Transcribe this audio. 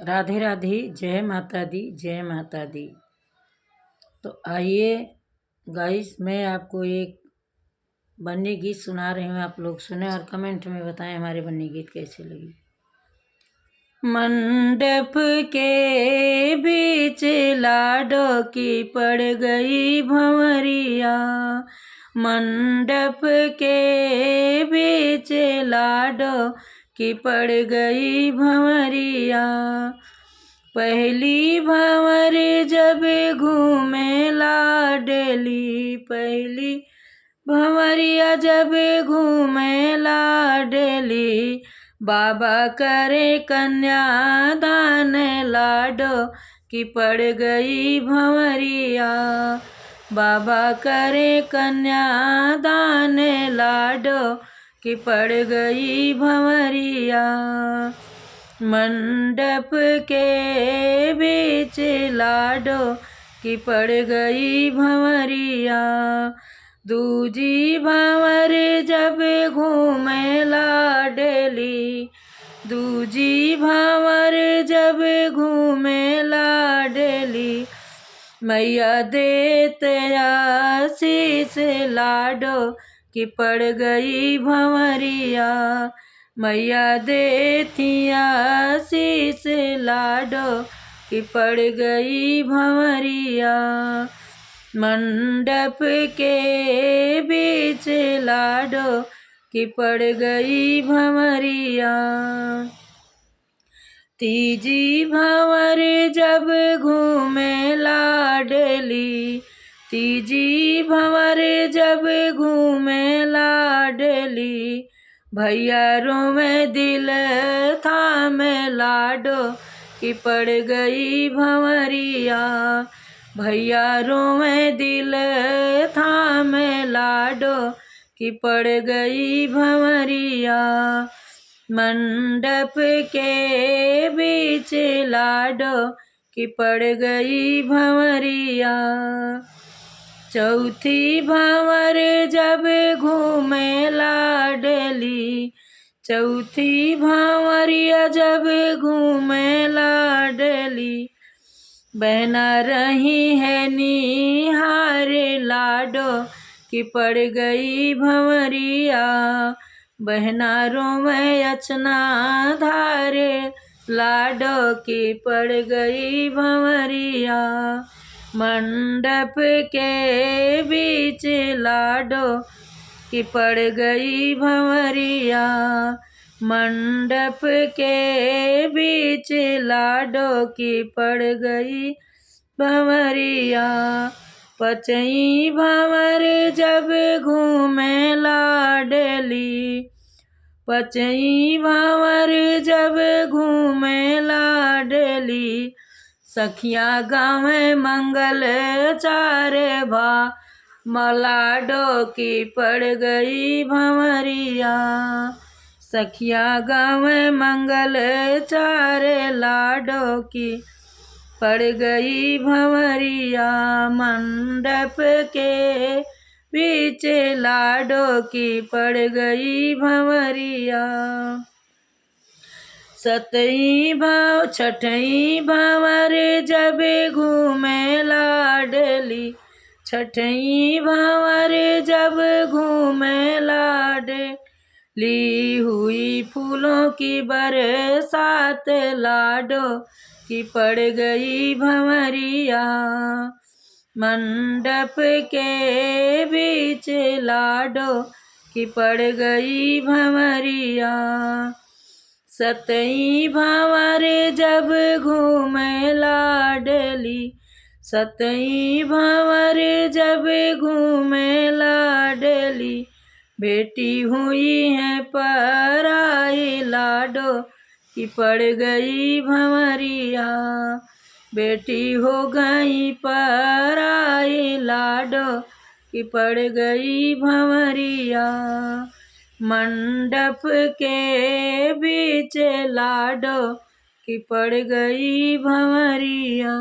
राधे राधे। जय माता दी, जय माता दी। तो आइए गाइस, मैं आपको एक बन्नी गीत सुना रही हूँ, आप लोग सुने और कमेंट में बताएं हमारे बन्नी गीत कैसे लगी। मंडप के बीच लाडो की पड़ गई भंवरिया, मंडप के बीच लाडो की पड़ गई भंवरिया। पहली भंवर जब घूमे लाडली, पहली भंवरिया जब घूमे लाडली, बाबा करे कन्यादान लाडो की पड़ गई भंवरिया, बाबा करे कन्यादान लाडो की पड़ गई भंवरिया। मंडप के बीच लाडो की पड़ गई भंवरिया। दूजी भंवर जब घूमे लाडली, दूजी भंवर जब घूमे लाडली, मैया देते आशीष लाडो की पड़ गई भंवरिया, मैया देती आशीष लाडो की पड़ गई भंवरिया। मंडप के बीच लाडो की पड़ गई भंवरिया। तीजी भंवर जब घूमे लाडली, तीजी भंवर जब घूमे लाडली, भैया रोवे दिल थामे लाडो की पड़ गई भंवरिया, भैया रोवे दिल थामे लाडो की पड़ गई भंवरिया। मंडप के बीच लाडो की पड़ गई भंवरिया। चौथी भंवर जब घूमे लाडली, चौथी भंवरिया जब घूमे लाडली, बहना रही है निहारे लाडो की पड़ गई भंवरिया, बहना रोवे अचना धारे लाडो की पड़ गई भंवरिया। मंडप के बीच लाडो की पड़ गई भंवरिया, मंडप के बीच लाडो की पड़ गई भंवरिया। पचई भंवर जब घूमे लाडली, पचई भंवर जब घूमे लाडली, सखियाँ गावे मंगल चारे भा, मलाडो की पड़ गई भंवरिया, सखियाँ गावे मंगल चारे लाडो की पड़ गई भंवरिया। मंडप के बीच लाडो की पड़ गई भंवरिया। छठई भंवर जब घूमे लाडली, छठई भंवर जब घूमे लाडली, हुई फूलों की बरसात लाडो की पड़ गई भंवरिया। मंडप के बीच लाडो की पड़ गई भंवरिया। सतई भंवर जब घूमे लाडली, सतई भंवर जब घूमे लाडली, बेटी हुई है पराई लाडो की पड़ गई भंवरिया, बेटी हो गई पराई लाडो की पड़ गई भंवरिया। मंडप के बीच लाडो की पड़ गई भंवरिया।